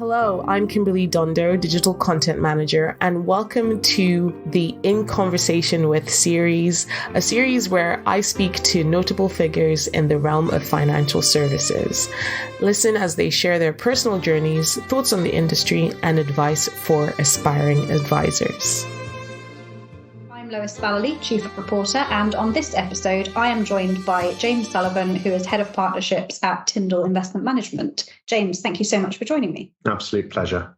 Hello, I'm Kimberly Dondo, Digital Content Manager, and welcome to the In Conversation With series, a series where I speak to notable figures in the realm of financial services. Listen as they share their personal journeys, thoughts on the industry, and advice for aspiring advisors. I'm Lois Vallely, Chief Reporter, and on this episode, I am joined by James Sullivan, who is Head of Partnerships at Tyndall Investment Management. James, thank you so much for joining me. Absolute pleasure.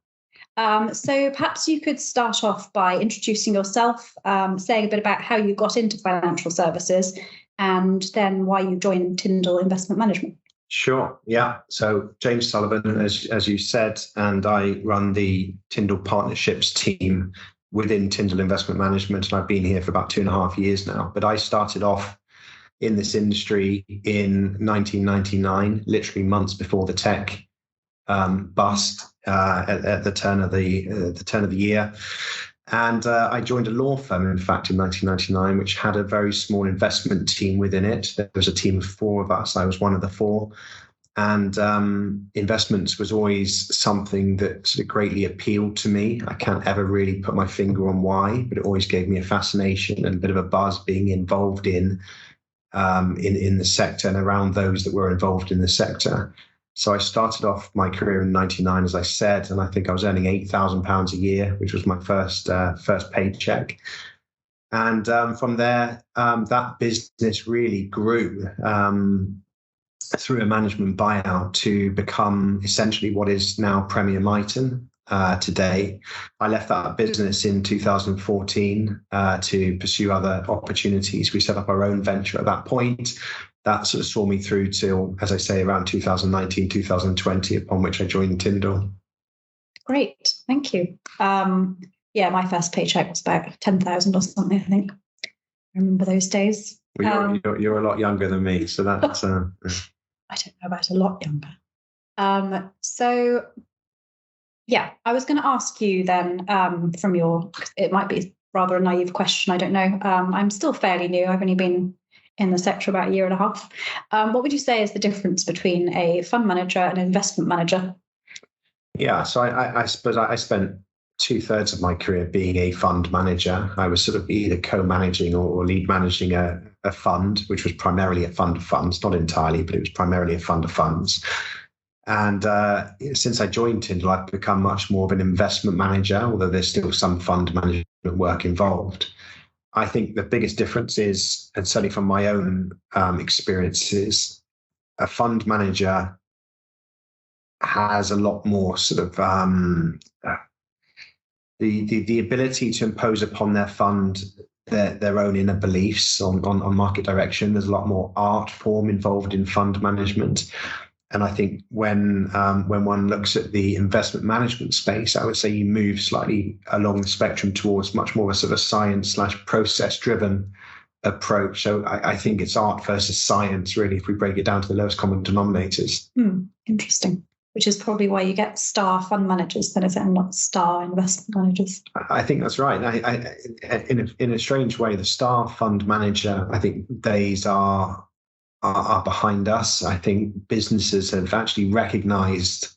So perhaps you could start off by introducing yourself, saying a bit about how you got into financial services, and then why you joined Tyndall Investment Management. Sure. Yeah. So James Sullivan, as you said, and I run the Tyndall Partnerships team within Tyndall Investment Management, and I've been here for about 2.5 years now. But I started off in this industry in 1999, literally months before the tech bust at the turn of the year. And I joined a law firm, in fact, in 1999, which had a very small investment team within it. There was a team of 4 of us. I was one of the 4. And investments was always something that sort of greatly appealed to me. I can't ever really put my finger on why, but it always gave me a fascination and a bit of a buzz being involved in the sector and around those that were involved in the sector. So I started off my career in 99, as I said, and I think I was earning £8,000 a year, which was my first paycheck. And from there, that business really grew through a management buyout to become essentially what is now Premier Miton today. I left that business in 2014 to pursue other opportunities. We set up our own venture at that point. That sort of saw me through till, as I say, around 2019, 2020, upon which I joined Tyndall. Great, thank you. My first paycheck was about 10,000 or something, I think. I remember those days. Well, you're a lot younger than me, so that's... I don't know about a lot younger. I was going to ask you then it might be rather a naive question, I don't know. I'm still fairly new. I've only been in the sector about 1.5 years. What would you say is the difference between a fund manager and an investment manager? Yeah, so I suppose I spent 2/3 of my career being a fund manager. I was sort of either co-managing or lead managing a fund, which was primarily a fund of funds, not entirely, but it was primarily a fund of funds. And since I joined Tyndall, I've become much more of an investment manager, although there's still some fund management work involved. I think the biggest difference is, and certainly from my own experiences, a fund manager has a lot more sort of the ability to impose upon their fund their own inner beliefs on market direction. There's a lot more art form involved in fund management. And I think when one looks at the investment management space, I would say you move slightly along the spectrum towards much more of a sort of science/process-driven approach. So I think it's art versus science, really, if we break it down to the lowest common denominators. Interesting. Which is probably why you get star fund managers, then, is it, and not star investment managers? I think that's right. In a strange way, the star fund manager, I think days are behind us. I think businesses have actually recognised,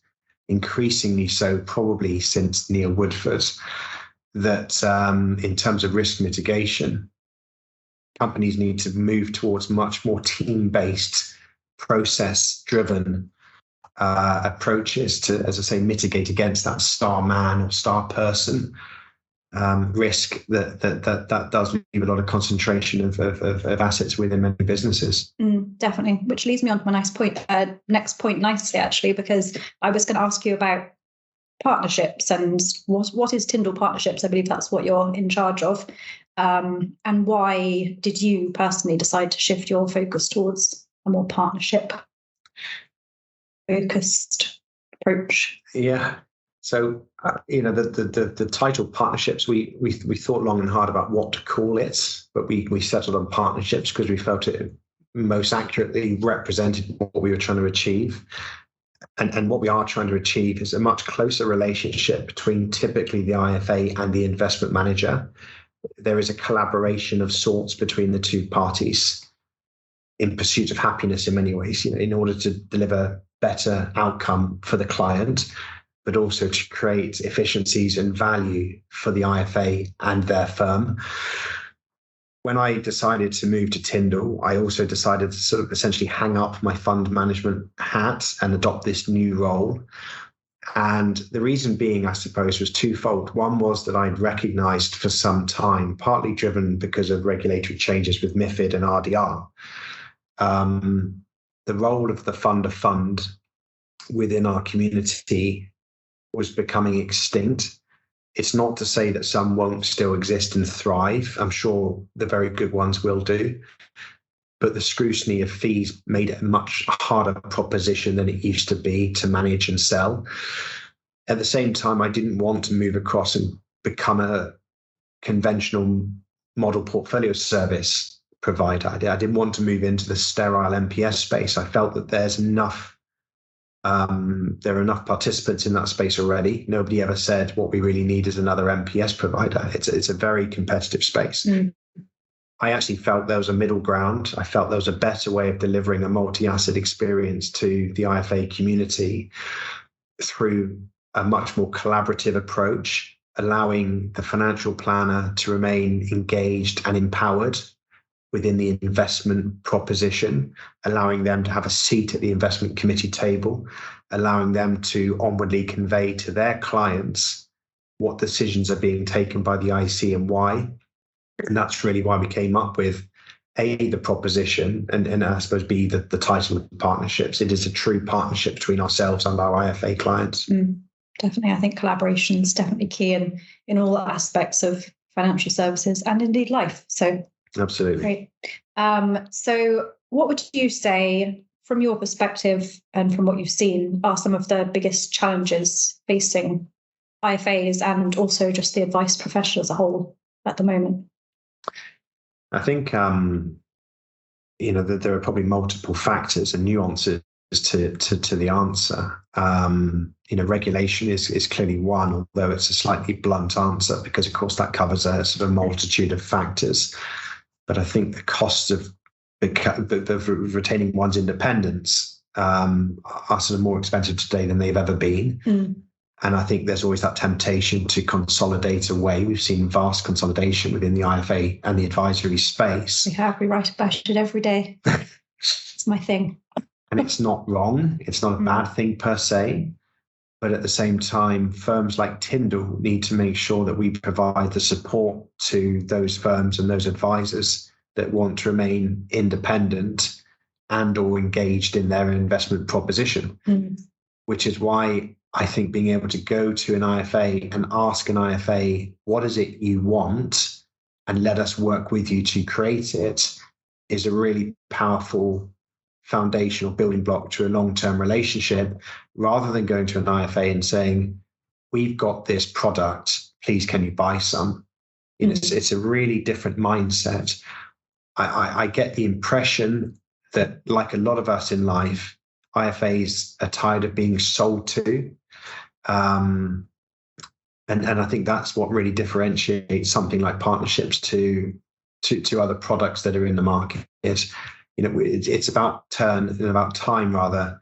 increasingly so probably since Neil Woodford, that in terms of risk mitigation, companies need to move towards much more team-based, process-driven approaches to, as I say, mitigate against that star man or star person risk that does leave a lot of concentration of assets within many businesses. Definitely, which leads me on to my next point nicely, actually, because I was going to ask you about partnerships and what is Tyndall Partnerships? I believe that's what you're in charge of. And why did you personally decide to shift your focus towards a more partnership focused approach? Yeah. So, the title partnerships, we thought long and hard about what to call it, but we settled on partnerships because we felt it most accurately represented what we were trying to achieve. And what we are trying to achieve is a much closer relationship between typically the IFA and the investment manager. There is a collaboration of sorts between the two parties in pursuit of happiness in many ways, in order to deliver better outcome for the client. but also to create efficiencies and value for the IFA and their firm. When I decided to move to Tyndall, I also decided to sort of essentially hang up my fund management hat and adopt this new role. And the reason being, I suppose, was twofold. One was that I'd recognized for some time, partly driven because of regulatory changes with MiFID and RDR, the role of the fund of fund within our community was becoming extinct. It's not to say that some won't still exist and thrive. I'm sure the very good ones will do. But the scrutiny of fees made it a much harder proposition than it used to be to manage and sell. At the same time, I didn't want to move across and become a conventional model portfolio service provider. I didn't want to move into the sterile MPS space. I felt that there's enough there are enough participants in that space already. Nobody ever said what we really need is another MPS provider. It's a very competitive space. I actually felt there was a middle ground. I felt there was a better way of delivering a multi-asset experience to the IFA community through a much more collaborative approach, allowing the financial planner to remain engaged and empowered within the investment proposition, allowing them to have a seat at the investment committee table, allowing them to onwardly convey to their clients what decisions are being taken by the IC and why. And that's really why we came up with A, the proposition, and I suppose B, the title of the partnerships. It is a true partnership between ourselves and our IFA clients. Definitely. I think collaboration is definitely key in all aspects of financial services and indeed life. So absolutely. Great. So what would you say, from your perspective and from what you've seen, are some of the biggest challenges facing IFAs and also just the advice profession as a whole at the moment? I think, that there are probably multiple factors and nuances to the answer. Regulation is clearly one, although it's a slightly blunt answer because, of course, that covers a sort of multitude of factors. But I think the costs of retaining one's independence are sort of more expensive today than they've ever been. And I think there's always that temptation to consolidate away. We've seen vast consolidation within the IFA and the advisory space. We write about it every day. It's my thing. And it's not wrong. It's not a bad thing per se. But at the same time, firms like Tyndall need to make sure that we provide the support to those firms and those advisors that want to remain independent and or engaged in their investment proposition, which is why I think being able to go to an IFA and ask an IFA, what is it you want, and let us work with you to create it, is a really powerful foundational building block to a long-term relationship, rather than going to an IFA and saying, we've got this product, please can you buy some? It's a really different mindset. I get the impression that, like a lot of us in life, IFAs are tired of being sold to. And I think that's what really differentiates something like partnerships to other products that are in the market. It's about time rather.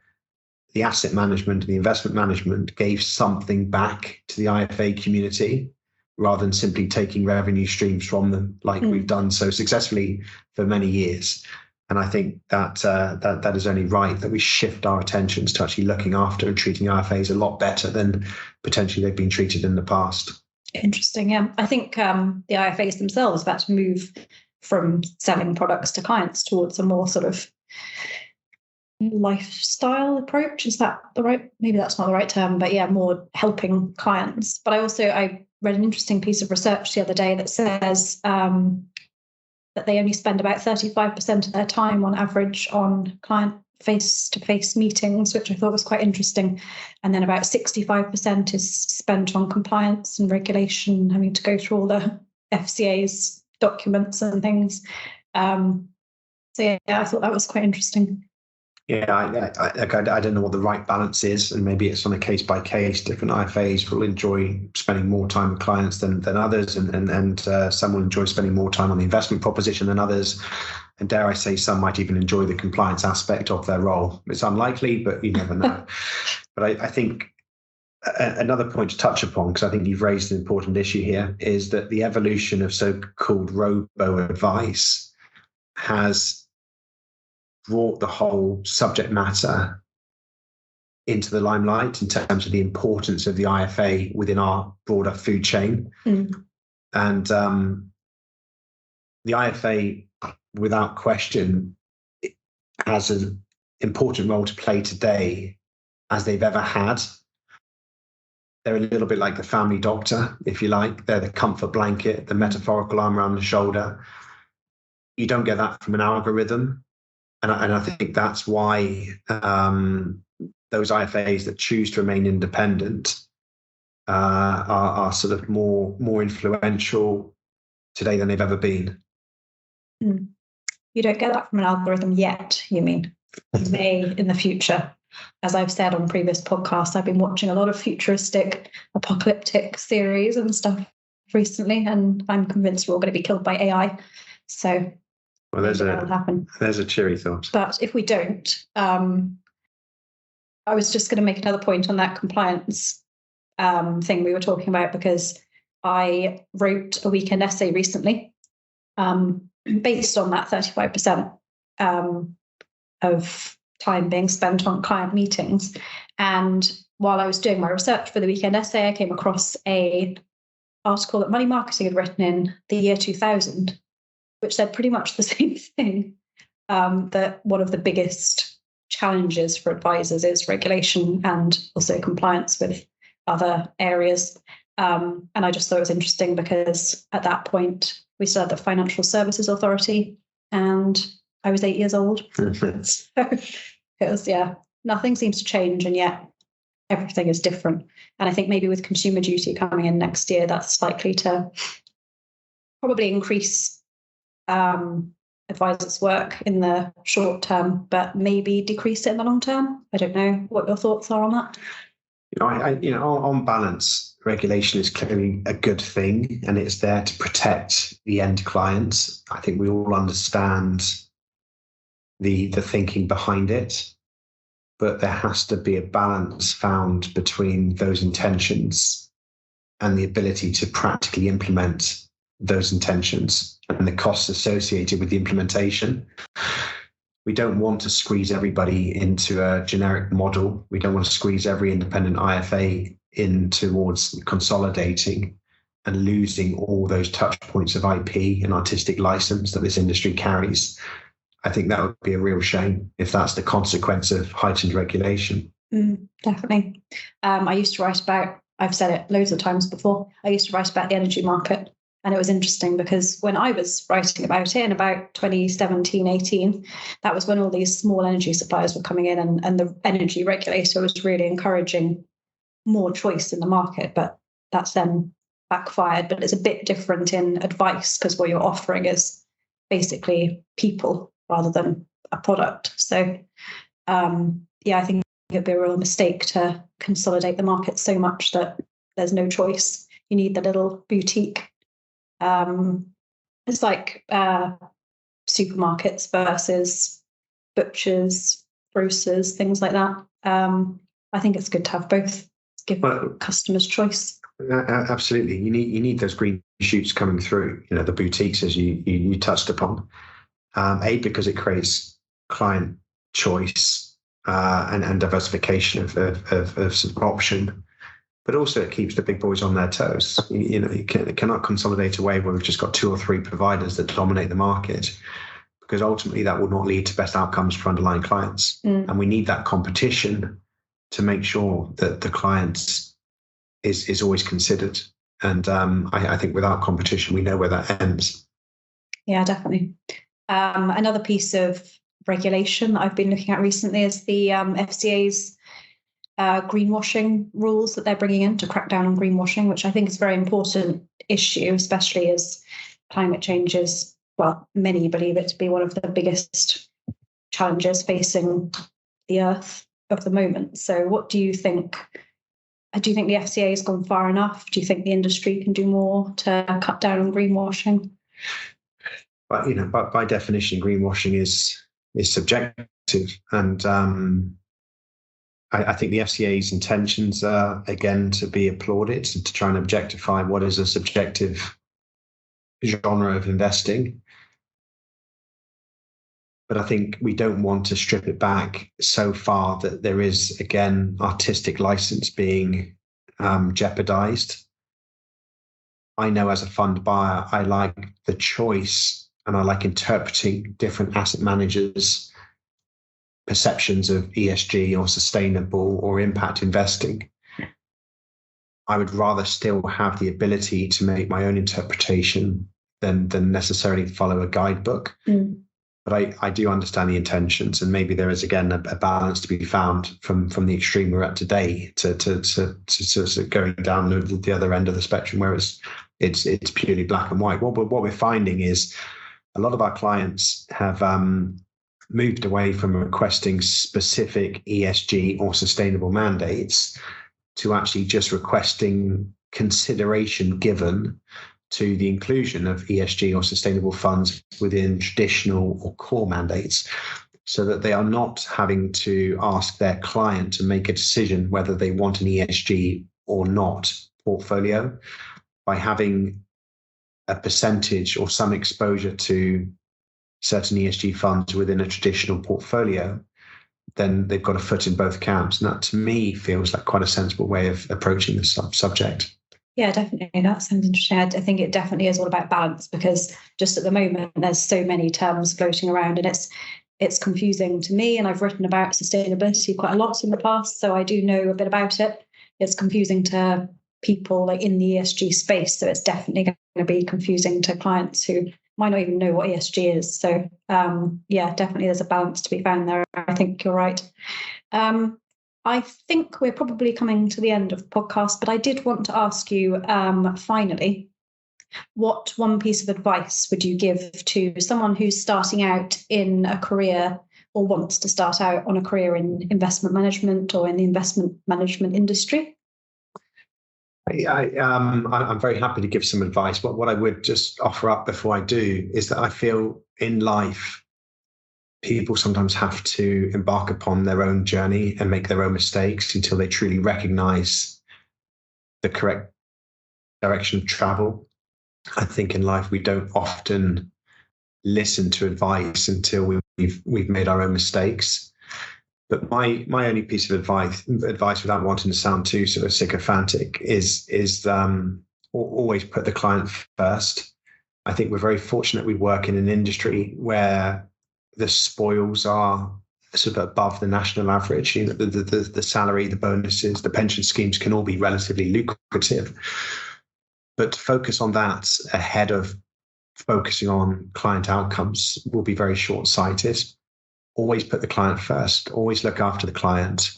The asset management, the investment management gave something back to the IFA community, rather than simply taking revenue streams from them, like we've done so successfully for many years. And I think that is only right, that we shift our attentions to actually looking after and treating IFAs a lot better than potentially they've been treated in the past. Interesting. Yeah, I think the IFAs themselves have had to move from selling products to clients towards a more sort of lifestyle approach. Is that the right? Maybe that's not the right term, but yeah, more helping clients. But I read an interesting piece of research the other day that says that they only spend about 35% of their time on average on client face-to-face meetings, which I thought was quite interesting. And then about 65% is spent on compliance and regulation, having to go through all the FCA's documents and things. So yeah, I thought that was quite interesting. Yeah, I don't know what the right balance is, and maybe it's on a case by case. Different IFAs will enjoy spending more time with clients than others, and some will enjoy spending more time on the investment proposition than others. And dare I say, some might even enjoy the compliance aspect of their role. It's unlikely, but you never know. But I think another point to touch upon, because I think you've raised an important issue here, is that the evolution of so-called robo-advice has brought the whole subject matter into the limelight in terms of the importance of the IFA within our broader food chain. And the IFA, without question, has an important role to play today as they've ever had. They're a little bit like the family doctor, if you like. They're the comfort blanket, the metaphorical arm around the shoulder. You don't get that from an algorithm. And I think that's why those IFAs that choose to remain independent are sort of more influential today than they've ever been. You don't get that from an algorithm yet, you mean? You may in the future. As I've said on previous podcasts, I've been watching a lot of futuristic, apocalyptic series and stuff recently, and I'm convinced we're all going to be killed by AI. So that'll happen. There's a cheery thought. But if we don't, I was just going to make another point on that compliance thing we were talking about, because I wrote a weekend essay recently based on that 35% of time being spent on client meetings. And while I was doing my research for the weekend essay, I came across an article that Money Marketing had written in the year 2000, which said pretty much the same thing, that one of the biggest challenges for advisors is regulation and also compliance with other areas. And I just thought it was interesting because at that point, we still had the Financial Services Authority, and I was 8 years old. So it was, nothing seems to change, and yet everything is different. And I think maybe with Consumer Duty coming in next year, that's likely to probably increase advisors' work in the short term, but maybe decrease it in the long term. I don't know what your thoughts are on that. On balance, regulation is clearly a good thing, and it's there to protect the end clients. I think we all understand the thinking behind it, but there has to be a balance found between those intentions and the ability to practically implement those intentions and the costs associated with the implementation. We don't want to squeeze everybody into a generic model. We don't want to squeeze every independent IFA in towards consolidating and losing all those touch points of IP and artistic license that this industry carries. I think that would be a real shame if that's the consequence of heightened regulation. Definitely. I used to write about, I've said it loads of times before, I used to write about the energy market. And it was interesting because when I was writing about it in about 2017, 18, that was when all these small energy suppliers were coming in, and the energy regulator was really encouraging more choice in the market. But that's then backfired. But it's a bit different in advice because what you're offering is basically people rather than a product. So, I think it'd be a real mistake to consolidate the market so much that there's no choice. You need the little boutique. It's like supermarkets versus butchers, grocers, things like that. I think it's good to have both. Give customers choice. Absolutely, you need those green shoots coming through. The boutiques, as you touched upon. Because it creates client choice and diversification of option. But also it keeps the big boys on their toes. You cannot consolidate away where we've just got 2 or 3 providers that dominate the market, because ultimately that will not lead to best outcomes for underlying clients. And we need that competition to make sure that the client is always considered. And I think without competition, we know where that ends. Yeah, definitely. Another piece of regulation that I've been looking at recently is the FCA's greenwashing rules that they're bringing in to crack down on greenwashing, which I think is a very important issue, especially as climate change is, many believe it to be one of the biggest challenges facing the earth of the moment. So what do you think? Do you think the FCA has gone far enough? Do you think the industry can do more to cut down on greenwashing? But by definition, greenwashing is subjective, and I think the FCA's intentions are, again, to be applauded, to try and objectify what is a subjective genre of investing. But I think we don't want to strip it back so far that there is, again, artistic license being jeopardized. I know as a fund buyer, I like the choice and I like interpreting different asset managers' perceptions of ESG or sustainable or impact investing. I would rather still have the ability to make my own interpretation than necessarily follow a guidebook. But I do understand the intentions, and maybe there is, again, a balance to be found from the extreme we're at today to going down the other end of the spectrum where it's purely black and white. What we're finding is a lot of our clients have moved away from requesting specific ESG or sustainable mandates to actually just requesting consideration given to the inclusion of ESG or sustainable funds within traditional or core mandates, so that they are not having to ask their client to make a decision whether they want an ESG or not portfolio. By having a percentage or some exposure to certain ESG funds within a traditional portfolio, then they've got a foot in both camps. And that, to me, feels like quite a sensible way of approaching the subject. Yeah, definitely. That sounds interesting. I think it definitely is all about balance, because just at the moment, there's so many terms floating around, and it's confusing to me. And I've written about sustainability quite a lot in the past, so I do know a bit about it. It's confusing to people like in the ESG space, so it's definitely going to be confusing to clients who might not even know what ESG is. So yeah, definitely there's a balance to be found there. I think you're right. I think we're probably coming to the end of the podcast, but I did want to ask you finally, what one piece of advice would you give to someone who's starting out in a career or wants to start out on a career in investment management or in the investment management industry? I'm very happy to give some advice, but what I would just offer up before I do is that I feel in life, people sometimes have to embark upon their own journey and make their own mistakes until they truly recognize the correct direction of travel. I think in life, we don't often listen to advice until we've made our own mistakes. But my only piece of advice without wanting to sound too sort of sycophantic is always put the client first. I think we're very fortunate we work in an industry where the spoils are sort of above the national average. You know, the salary, the bonuses, the pension schemes can all be relatively lucrative. But to focus on that ahead of focusing on client outcomes will be very short-sighted. Always put the client first, always look after the client,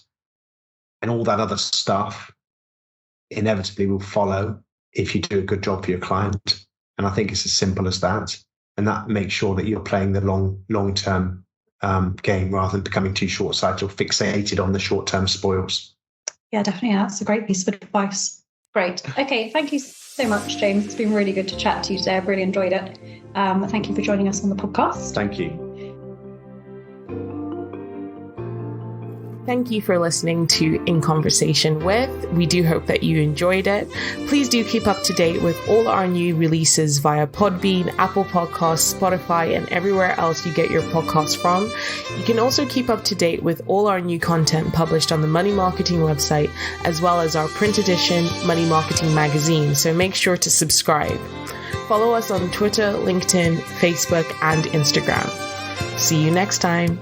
and all that other stuff inevitably will follow if you do a good job for your client. And I think it's as simple as that. And that makes sure that you're playing the long-term game rather than becoming too short-sighted or fixated on the short-term spoils. Yeah, definitely. That's a great piece of advice. Great. Okay, thank you so much, James. It's been really good to chat to you today. I've really enjoyed it. Thank you for joining us on the podcast. Thank you. Thank you for listening to In Conversation With. We do hope that you enjoyed it. Please do keep up to date with all our new releases via Podbean, Apple Podcasts, Spotify, and everywhere else you get your podcasts from. You can also keep up to date with all our new content published on the Money Marketing website, as well as our print edition Money Marketing magazine, so make sure to subscribe. Follow us on Twitter, LinkedIn, Facebook, and Instagram. See you next time.